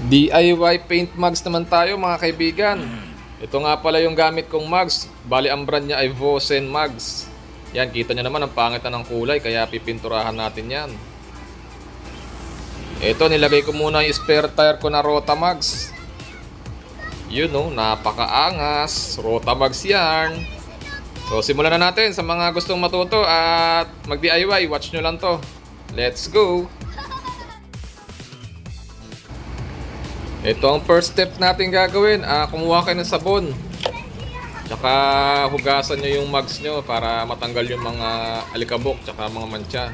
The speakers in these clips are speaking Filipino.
DIY paint mugs naman tayo mga kaibigan. Ito nga pala yung gamit kong mugs. Bali ang brand niya ay Vosen mugs. Yan, kita nyo naman ang pangit na ng kulay, kaya pipinturahan natin yan. Ito, nilagay ko muna yung spare tire ko na Rota mugs. Yun o, napakaangas. Rota mugs yarn. So simulan na natin. Sa mga gustong matuto at mag DIY, watch nyo lang to. Let's go! Ito ang first step natin gagawin. Kumuha kayo ng sabon. Tsaka hugasan nyo yung mugs nyo para matanggal yung mga alikabok tsaka mga mancha.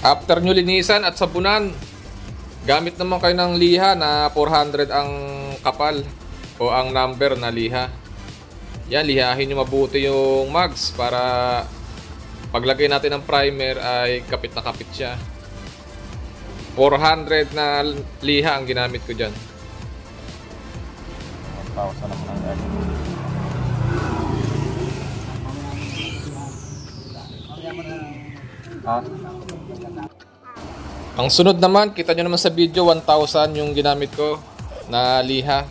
After nyo linisan at sabunan, gamit naman kayo ng liha na 400 ang kapal o ang number na liha. Yan, lihahin nyo mabuti yung mugs para paglagay natin ng primer ay kapit na kapit siya. 400 na liha ang ginamit ko dyan. 1,000 naman ang gano'n. Ang sunod naman, kita nyo naman sa video, 1,000 yung ginamit ko na liha.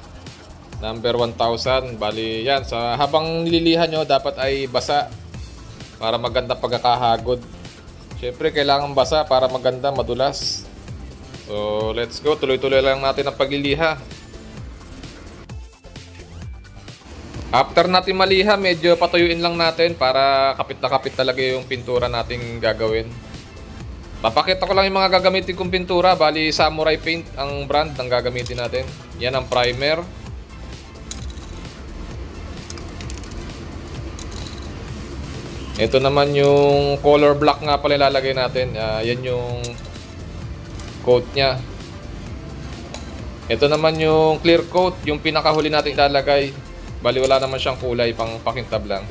Number 1,000. Bali yan, habang nililihan nyo dapat ay basa para maganda pagkakahagod. Siyempre kailangan basa para maganda, madulas. So let's go, tuloy-tuloy lang natin ang pagliliha. After natin maliha, medyo patuyuin lang natin para kapit na kapit talaga yung pintura nating gagawin. Papakita ko lang yung mga gagamitin kong pintura. Bali Samurai Paint ang brand ng gagamitin natin. Yan ang primer. Ito naman yung color block nga pala ilalagay natin. Yan yung coat nya. Ito naman yung clear coat, yung pinakahuli natin ilalagay. Bali wala naman siyang kulay, pang pakintab lang.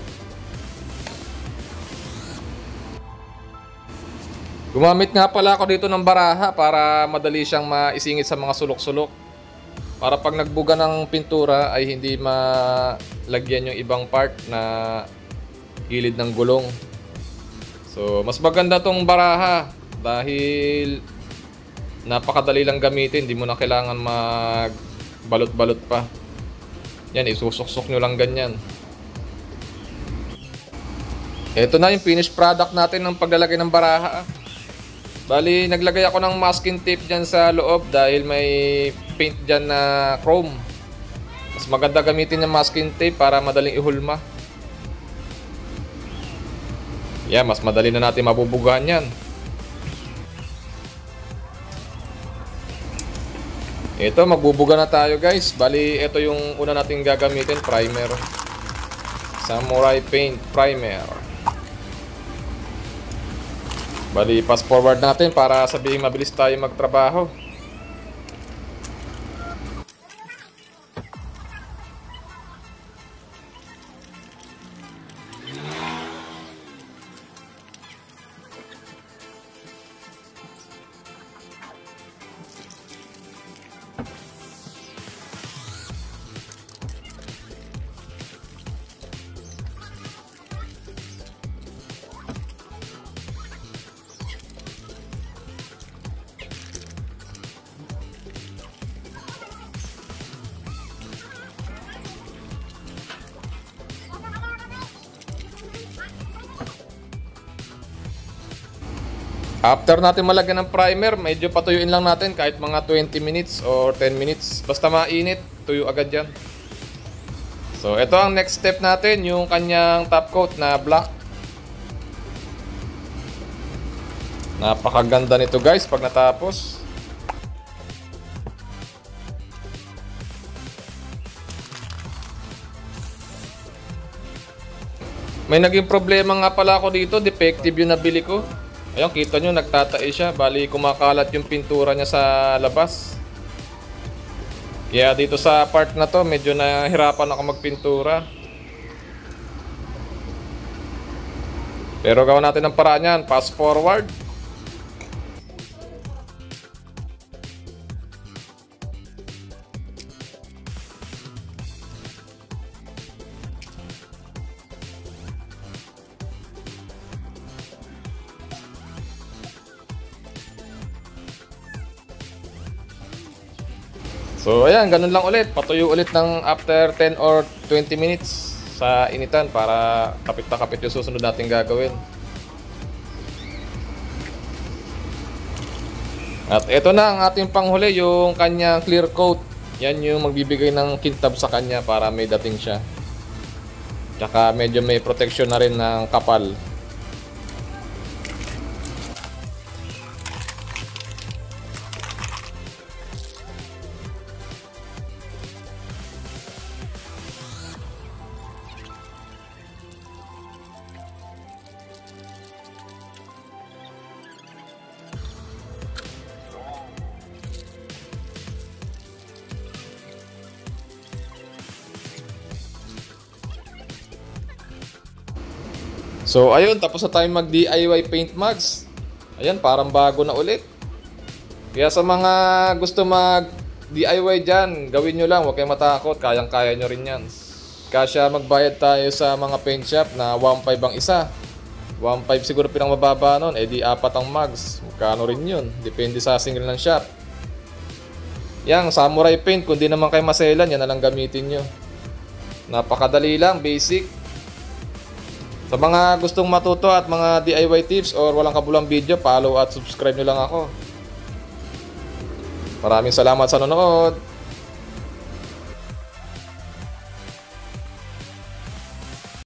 Gumamit nga pala ako dito ng baraha para madali siyang maisingit sa mga sulok-sulok. Para pag nagbuga ng pintura ay hindi malagyan yung ibang part na gilid ng gulong. So mas maganda tong baraha dahil napakadali lang gamitin, hindi mo na kailangan magbalot-balot pa. Yan, isusuksok nyo lang ganyan. Ito na yung finished product natin ng paglalagay ng baraha. Bali naglagay ako ng masking tape dyan sa loob dahil may paint dyan na chrome. Mas maganda gamitin yung masking tape para madaling ihulma. Yan, mas madali na natin mabubugahan yan. Ito, magbubuga na tayo guys. Bali, ito yung una natin gagamitin, primer. Samurai Paint Primer. Bali, fast forward natin para sabihin mabilis tayo magtrabaho. After natin malagyan ng primer, medyo patuyuin lang natin kahit mga 20 minutes or 10 minutes. Basta mainit, tuyo agad yan. So ito ang next step natin, yung kanyang top coat na black. Napakaganda nito guys pag natapos. May naging problema nga pala ako dito, defective yung nabili ko. Ayun, kita nyo, nagtatae siya. Bali, kumakalat yung pintura niya sa labas. Kaya dito sa part na to, medyo nahirapan ako magpintura. Pero gawin natin ng paraan yan. Fast forward. So ayan, ganun lang ulit. Patuyo ulit ng after 10 or 20 minutes sa initan para kapit na kapit yung susunod natin gagawin. At ito na ang ating panghuli, yung kanyang clear coat. Yan yung magbibigay ng kintab sa kanya para may dating siya. Tsaka medyo may protection na rin ng kapal. So ayun, tapos na tayo mag DIY paint mugs. Ayan, parang bago na ulit. Kaya sa mga gusto mag DIY dyan, gawin nyo lang, huwag kayong matakot, kayang-kaya nyo rin yan. Kasya magbayad tayo sa mga paint shop na 1.5 ang isa. 1.5 siguro pinang mababa nun, edi 4 ang mugs. Magkano rin yun, depende sa single ng shop. Yang samurai paint, kung di naman kayo maselan, yan na lang gamitin nyo. Napakadali lang, basic. Sa mga gustong matuto at mga DIY tips or walang kabulang video, follow at subscribe nyo lang ako. Maraming salamat sa nanonood.